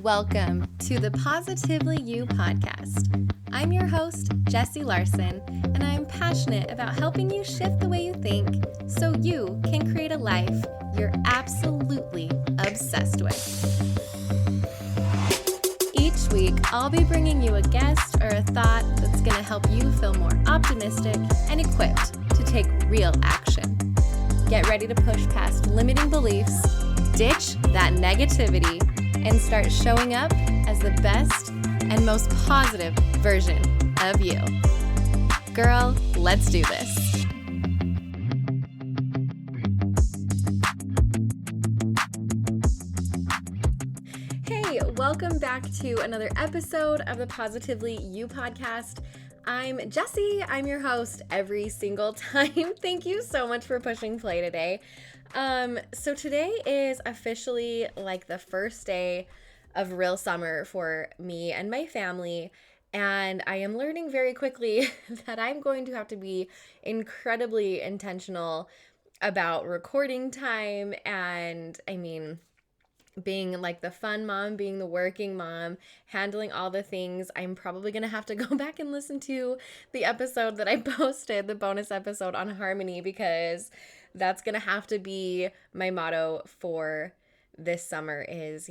Welcome to the Positively You podcast. I'm your host, Jessie Larson, and I'm passionate about helping you shift the way you think so you can create a life you're absolutely obsessed with. Each week, I'll be bringing you a guest or a thought that's going to help you feel more optimistic and equipped to take real action. Get ready to push past limiting beliefs, ditch that negativity, and start showing up as the best and most positive version of you. Girl, let's do this. Hey, welcome back to another episode of the Positively You podcast. I'm Jessie. I'm your host every single time. Thank you so much for pushing play today. So today is officially like the first day of real summer for me and my family, and I am learning very quickly that I'm going to have to be incredibly intentional about recording time and, being like the fun mom, being the working mom, handling all the things. I'm probably going to have to go back and listen to the episode that I posted, the bonus episode on harmony, because that's going to have to be my motto for this summer is,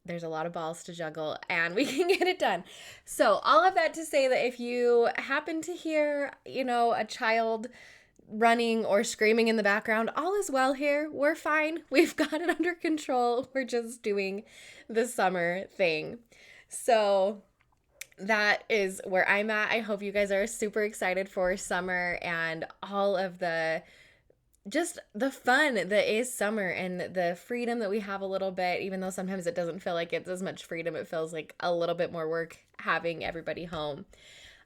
there's a lot of balls to juggle and we can get it done. So all of that to say that if you happen to hear, a child running or screaming in the background, all is well here. We're fine. We've got it under control. We're just doing the summer thing. So that is where I'm at. I hope you guys are super excited for summer and all of just the fun that is summer and the freedom that we have a little bit, even though sometimes it doesn't feel like it's as much freedom. It feels like a little bit more work having everybody home.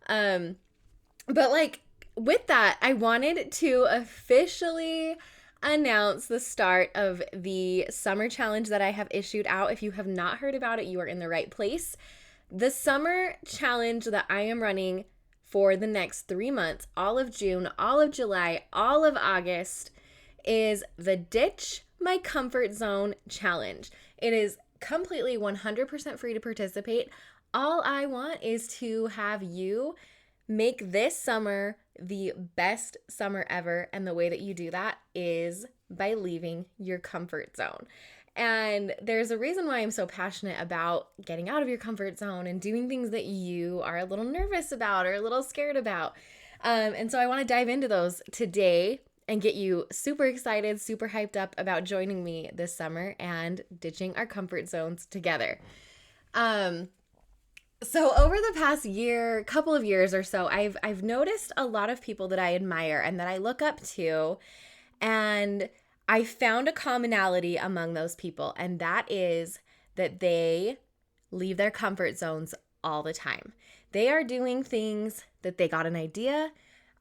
But with that, I wanted to officially announce the start of the summer challenge that I have issued out. If you have not heard about it, you are in the right place. The summer challenge that I am running for the next 3 months, all of June, all of July, all of August, is the Ditch My Comfort Zone Challenge. It is completely 100% free to participate. All I want is to have you make this summer the best summer ever, and the way that you do that is by leaving your comfort zone. And there's a reason why I'm so passionate about getting out of your comfort zone and doing things that you are a little nervous about or a little scared about. And so I want to dive into those today and get you super excited, super hyped up about joining me this summer and ditching our comfort zones together. So over the past couple of years or so, I've noticed a lot of people that I admire and that I look up to, and I found a commonality among those people, and that is that they leave their comfort zones all the time. They are doing things that they got an idea.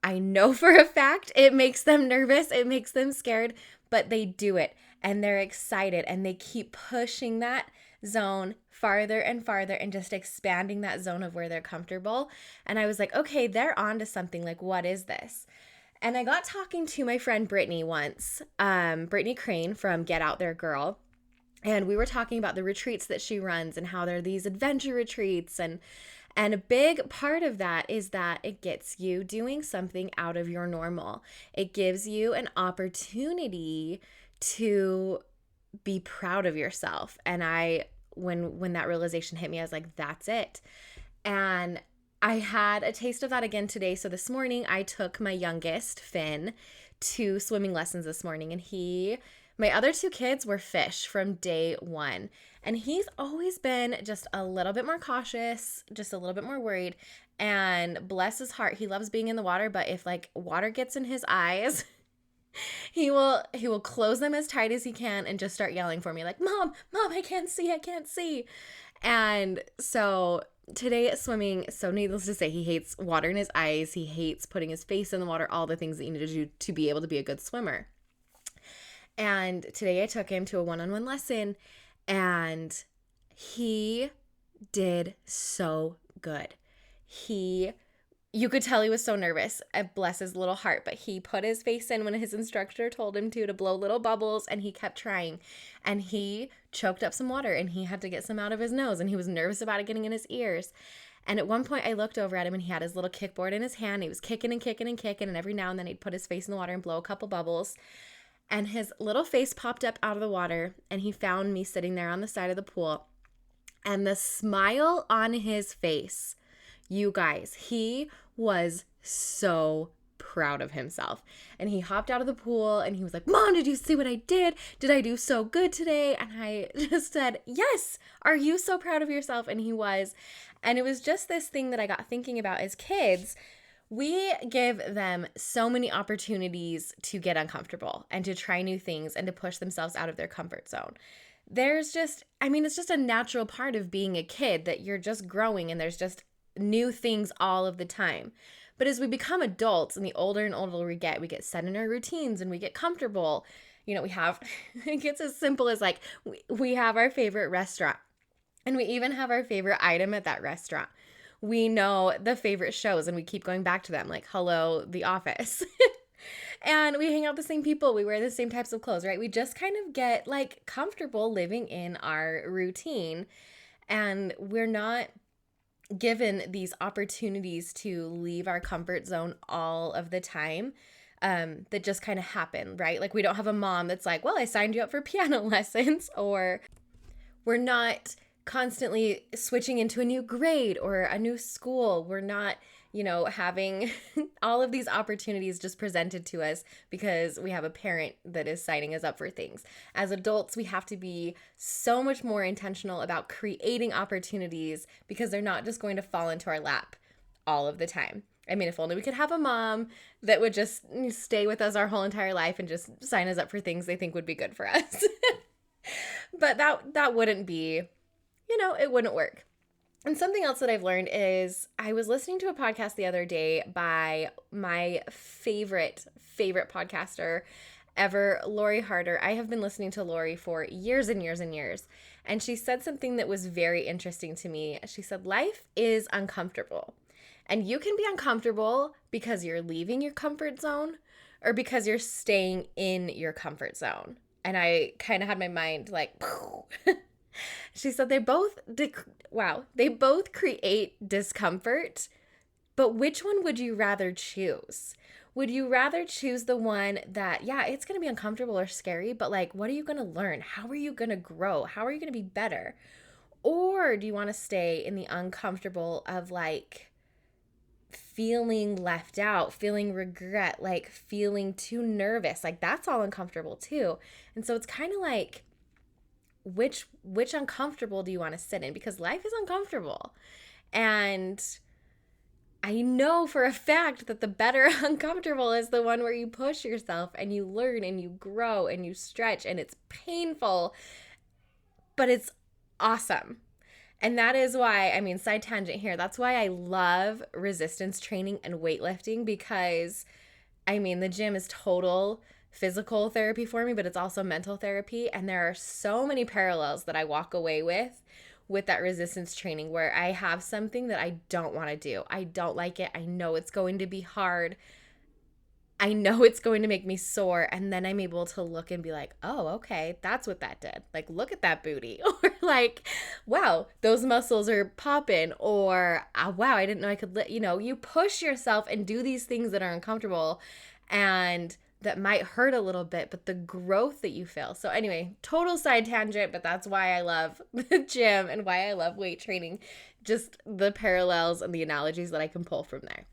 I know for a fact it makes them nervous, it makes them scared, but they do it and they're excited and they keep pushing that zone farther and farther and just expanding that zone of where they're comfortable. And I was like, okay, they're on to something. Like, what is this? And I got talking to my friend Brittany once, Brittany Crane from Get Out There Girl. And we were talking about the retreats that she runs and how they're these adventure retreats. And a big part of that is that it gets you doing something out of your normal. It gives you an opportunity to be proud of yourself. And when that realization hit me, I was like, that's it. And I had a taste of that again today. So this morning I took my youngest, Finn, to swimming lessons this morning. And my other two kids were fish from day one. And he's always been just a little bit more cautious, just a little bit more worried. And bless his heart, he loves being in the water. But if water gets in his eyes, he will close them as tight as he can and just start yelling for me like, Mom, I can't see. And so today at swimming, so needless to say, he hates water in his eyes. He hates putting his face in the water, all the things that you need to do to be able to be a good swimmer. And today I took him to a one-on-one lesson and he did so good. He You could tell he was so nervous. Bless his little heart. But he put his face in when his instructor told him to blow little bubbles, and he kept trying. And he choked up some water, and he had to get some out of his nose, and he was nervous about it getting in his ears. And at one point, I looked over at him, and he had his little kickboard in his hand. He was kicking and kicking and kicking, and every now and then he'd put his face in the water and blow a couple bubbles. And his little face popped up out of the water, and he found me sitting there on the side of the pool. And the smile on his face, you guys, he was so proud of himself. And he hopped out of the pool and he was like, Mom, did you see what I did? Did I do so good today? And I just said, yes. Are you so proud of yourself? And he was. And it was just this thing that I got thinking about as kids. We give them so many opportunities to get uncomfortable and to try new things and to push themselves out of their comfort zone. There's just, it's just a natural part of being a kid that you're just growing and there's just new things all of the time. But as we become adults and the older and older we get set in our routines and we get comfortable. We have, it gets as simple as like, we have our favorite restaurant and we even have our favorite item at that restaurant. We know the favorite shows and we keep going back to them, like Hello, The Office. And we hang out with the same people. We wear the same types of clothes, right? We just kind of get like comfortable living in our routine, and we're not given these opportunities to leave our comfort zone all of the time. That just kind of happen, right? Like we don't have a mom that's like, well, I signed you up for piano lessons, or we're not constantly switching into a new grade or a new school. We're not, having all of these opportunities just presented to us because we have a parent that is signing us up for things. As adults, we have to be so much more intentional about creating opportunities because they're not just going to fall into our lap all of the time. If only we could have a mom that would just stay with us our whole entire life and just sign us up for things they think would be good for us. But that wouldn't be, it wouldn't work. And something else that I've learned is I was listening to a podcast the other day by my favorite podcaster ever, Lori Harder. I have been listening to Lori for years and years and years. And she said something that was very interesting to me. She said, life is uncomfortable. And you can be uncomfortable because you're leaving your comfort zone or because you're staying in your comfort zone. And I kind of had my mind like, she said they both create discomfort, but which one would you rather choose? Would you rather choose the one that, it's going to be uncomfortable or scary, but like, what are you going to learn? How are you going to grow? How are you going to be better? Or do you want to stay in the uncomfortable of like feeling left out, feeling regret, like feeling too nervous? Like that's all uncomfortable too. And so it's kind of like, which uncomfortable do you want to sit in? Because life is uncomfortable. And I know for a fact that the better uncomfortable is the one where you push yourself and you learn and you grow and you stretch, and it's painful, but it's awesome. And that is why, side tangent here, that's why I love resistance training and weightlifting, because the gym is total physical therapy for me, but it's also mental therapy. And there are so many parallels that I walk away with that resistance training, where I have something that I don't want to do. I don't like it. I know it's going to be hard. I know it's going to make me sore. And then I'm able to look and be like, oh, okay, that's what that did. Like, look at that booty. Or like, wow, those muscles are popping. Or, wow, I didn't know I could, you push yourself and do these things that are uncomfortable and that might hurt a little bit, but the growth that you feel. So anyway, total side tangent, but that's why I love the gym and why I love weight training. Just the parallels and the analogies that I can pull from there.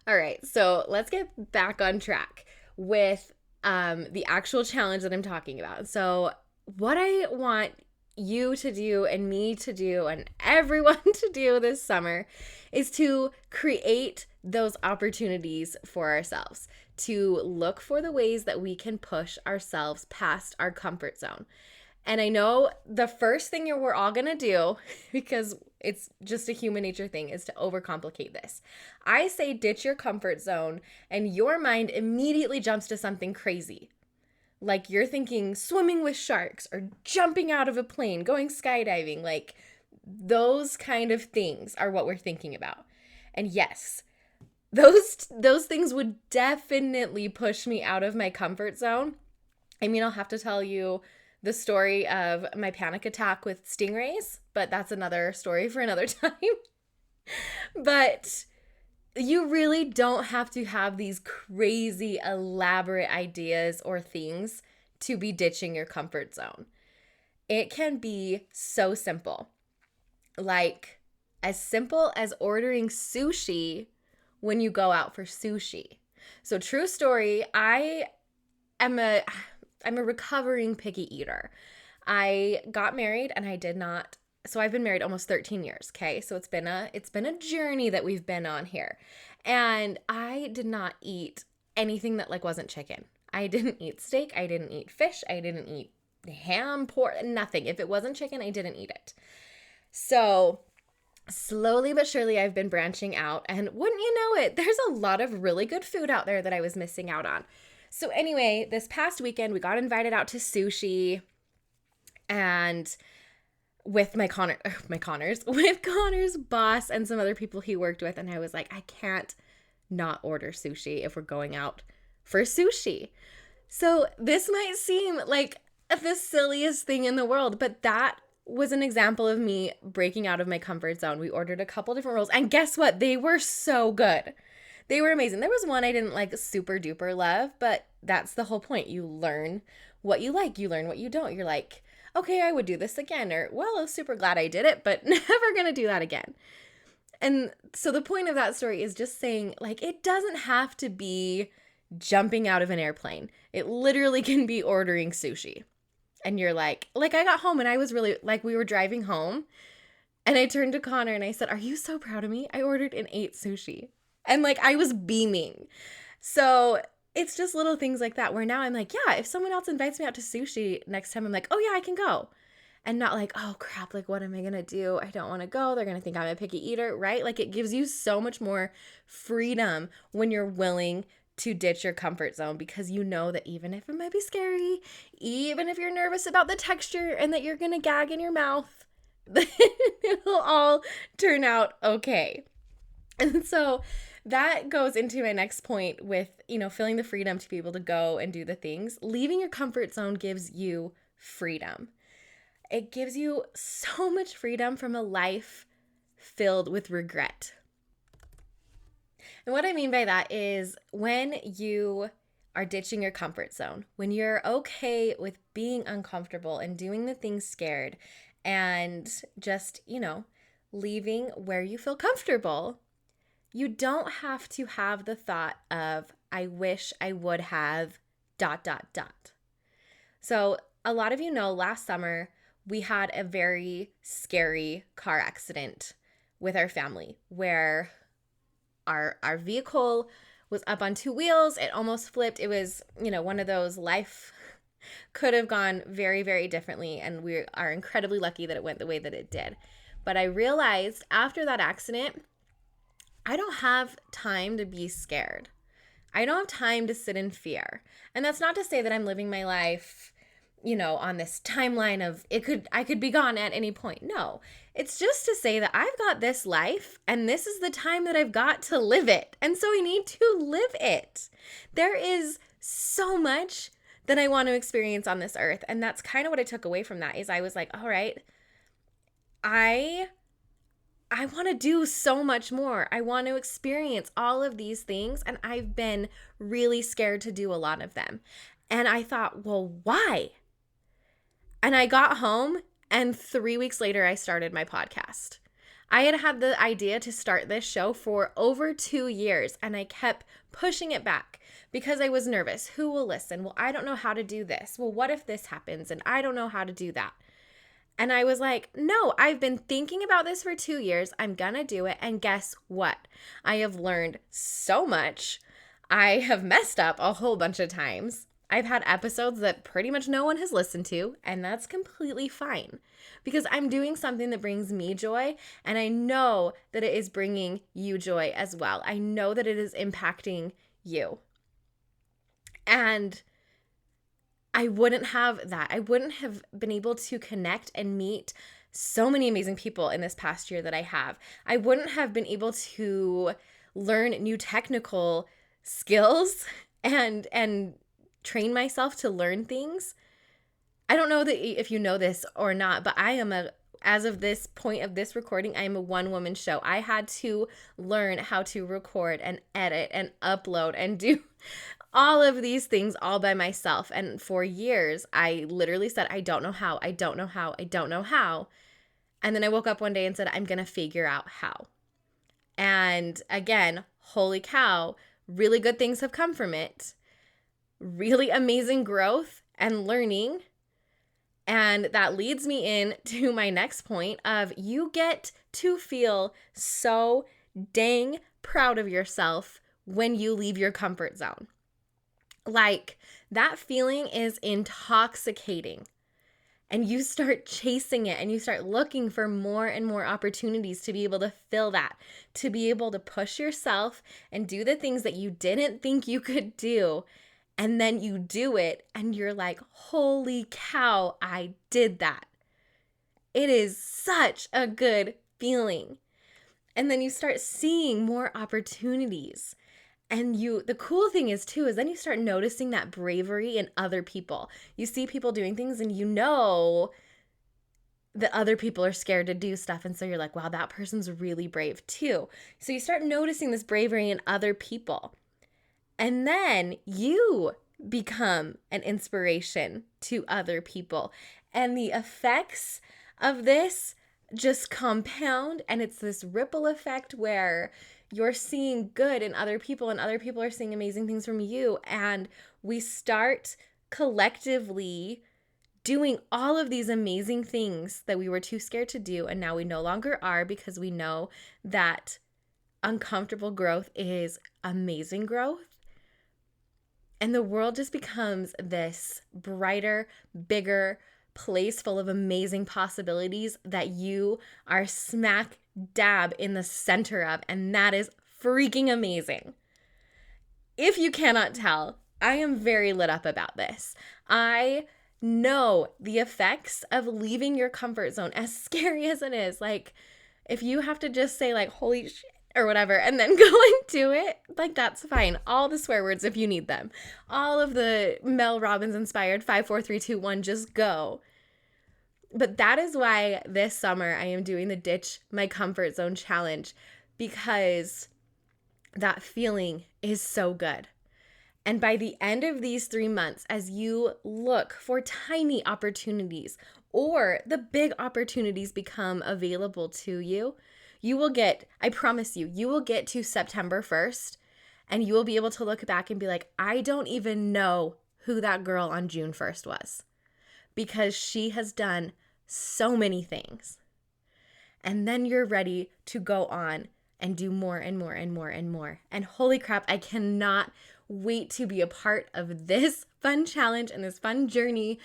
All right, so let's get back on track with the actual challenge that I'm talking about. So what I want you to do and me to do and everyone to do this summer is to create those opportunities for ourselves, to look for the ways that we can push ourselves past our comfort zone. And I know the first thing we're all going to do, because it's just a human nature thing, is to overcomplicate this. I say ditch your comfort zone, and your mind immediately jumps to something crazy. Like you're thinking swimming with sharks or jumping out of a plane, going skydiving. Like those kind of things are what we're thinking about. And yes, those things would definitely push me out of my comfort zone. I mean, I'll have to tell you the story of my panic attack with stingrays, but that's another story for another time. But you really don't have to have these crazy, elaborate ideas or things to be ditching your comfort zone. It can be so simple. Like, as simple as ordering sushi when you go out for sushi. So, true story, am a recovering picky eater. I got married and I did not. So I've been married almost 13 years, okay? So it's been a journey that we've been on here. And I did not eat anything that like wasn't chicken. I didn't eat steak, I didn't eat fish, I didn't eat ham, pork, nothing. If it wasn't chicken, I didn't eat it. So slowly but surely I've been branching out, and wouldn't you know it, there's a lot of really good food out there that I was missing out on. So anyway, this past weekend we got invited out to sushi, and with with Connor's boss and some other people he worked with, and I was like, I can't not order sushi if we're going out for sushi. So this might seem like the silliest thing in the world, but that was an example of me breaking out of my comfort zone. We ordered a couple different rolls, and guess what? They were so good. They were amazing. There was one I didn't like super duper love, but that's the whole point. You learn what you like. You learn what you don't. You're like, okay, I would do this again. Or, well, I'm super glad I did it, but never going to do that again. And so the point of that story is just saying, like, it doesn't have to be jumping out of an airplane. It literally can be ordering sushi. And you're like I got home and I was really, like, we were driving home and I turned to Connor and I said, are you so proud of me? I ordered and ate sushi. And like, I was beaming. So it's just little things like that where now I'm like, yeah, if someone else invites me out to sushi next time, I'm like, oh yeah, I can go. And not like, oh crap, like what am I going to do? I don't want to go. They're going to think I'm a picky eater, right? Like, it gives you so much more freedom when you're willing to ditch your comfort zone, because you know that even if it might be scary, even if you're nervous about the texture and that you're going to gag in your mouth, it'll all turn out okay. And so that goes into my next point with, feeling the freedom to be able to go and do the things. Leaving your comfort zone gives you freedom. It gives you so much freedom from a life filled with regret. And what I mean by that is when you are ditching your comfort zone, when you're okay with being uncomfortable and doing the things scared and just, leaving where you feel comfortable, you don't have to have the thought of, I wish I would have ... So a lot of you know, last summer, we had a very scary car accident with our family where our vehicle was up on two wheels. It almost flipped. It was, one of those, life could have gone very, very differently. And we are incredibly lucky that it went the way that it did. But I realized after that accident, I don't have time to be scared. I don't have time to sit in fear. And that's not to say that I'm living my life, on this timeline of I could be gone at any point. No, it's just to say that I've got this life and this is the time that I've got to live it. And so I need to live it. There is so much that I want to experience on this earth. And that's kind of what I took away from that, is I was like, all right, I want to do so much more. I want to experience all of these things. And I've been really scared to do a lot of them. And I thought, well, why? And I got home, and 3 weeks later, I started my podcast. I had the idea to start this show for over 2 years, and I kept pushing it back because I was nervous. Who will listen? Well, I don't know how to do this. Well, what if this happens? And I don't know how to do that. And I was like, no, I've been thinking about this for 2 years. I'm going to do it. And guess what? I have learned so much. I have messed up a whole bunch of times. I've had episodes that pretty much no one has listened to, and that's completely fine because I'm doing something that brings me joy, and I know that it is bringing you joy as well. I know that it is impacting you. And I wouldn't have that. I wouldn't have been able to connect and meet so many amazing people in this past year that I have. I wouldn't have been able to learn new technical skills and train myself to learn things. I don't know that if you know this or not, but as of this point of this recording, I am a one-woman show. I had to learn how to record and edit and upload and do all of these things all by myself. And for years, I literally said, I don't know how, I don't know how, I don't know how. And then I woke up one day and said, I'm going to figure out how. And again, holy cow, really good things have come from it. Really amazing growth and learning. And that leads me in to my next point of you get to feel so dang proud of yourself when you leave your comfort zone. Like, that feeling is intoxicating. And you start chasing it and you start looking for more and more opportunities to be able to fill that, to be able to push yourself and do the things that you didn't think you could do. And then you do it and you're like, holy cow, I did that. It is such a good feeling. And then you start seeing more opportunities. And the cool thing is too, is then you start noticing that bravery in other people. You see people doing things and you know that other people are scared to do stuff. And so you're like, wow, that person's really brave too. So you start noticing this bravery in other people. And then you become an inspiration to other people. And the effects of this just compound. And it's this ripple effect where you're seeing good in other people and other people are seeing amazing things from you. And we start collectively doing all of these amazing things that we were too scared to do. And now we no longer are, because we know that uncomfortable growth is amazing growth. And the world just becomes this brighter, bigger place full of amazing possibilities that you are smack dab in the center of. And that is freaking amazing. If you cannot tell, I am very lit up about this. I know the effects of leaving your comfort zone, as scary as it is. Like, if you have to just say like, holy shit, or whatever, and then go and do it, like, that's fine. All the swear words if you need them. All of the Mel Robbins inspired 5, 4, 3, 2, 1, just go. But that is why this summer I am doing the Ditch My Comfort Zone challenge, because that feeling is so good. And by the end of these 3 months, as you look for tiny opportunities or the big opportunities become available to you, you will get, I promise you, you will get to September 1st and you will be able to look back and be like, I don't even know who that girl on June 1st was, because she has done so many things. And then you're ready to go on and do more and more and more and more. And holy crap, I cannot wait to be a part of this fun challenge and this fun journey,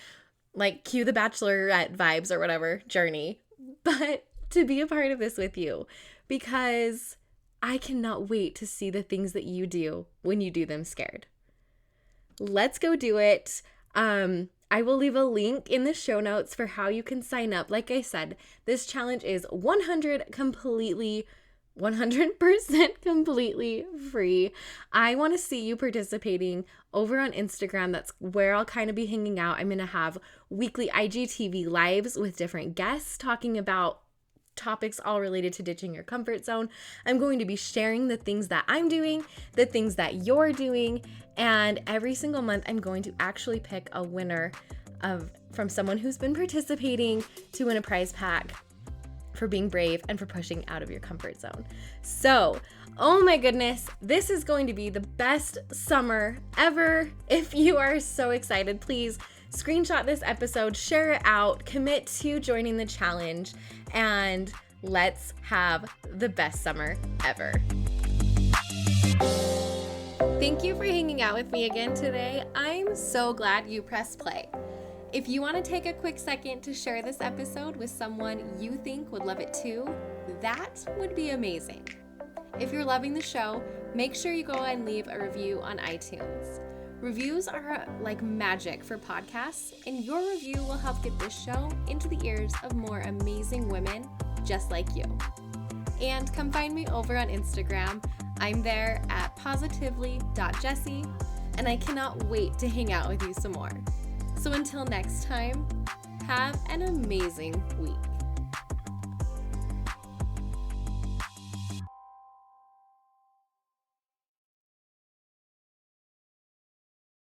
like cue the Bachelorette vibes or whatever journey. But to be a part of this with you, because I cannot wait to see the things that you do when you do them scared. Let's go do it. I will leave a link in the show notes for how you can sign up. Like I said, this challenge is 100% completely free. I want to see you participating over on Instagram. That's where I'll kind of be hanging out. I'm going to have weekly IGTV lives with different guests talking about topics all related to ditching your comfort zone. I'm going to be sharing the things that I'm doing, the things that you're doing, and every single month I'm going to actually pick a winner from someone who's been participating to win a prize pack for being brave and for pushing out of your comfort zone. So, oh my goodness, this is going to be the best summer ever. If you are so excited, please screenshot this episode, share it out, commit to joining the challenge, and let's have the best summer ever. Thank you for hanging out with me again today. I'm so glad you pressed play. If you want to take a quick second to share this episode with someone you think would love it too, that would be amazing. If you're loving the show, make sure you go and leave a review on iTunes. Reviews are like magic for podcasts, and your review will help get this show into the ears of more amazing women just like you. And come find me over on Instagram. I'm there at positively.jessie, and I cannot wait to hang out with you some more. So until next time, have an amazing week.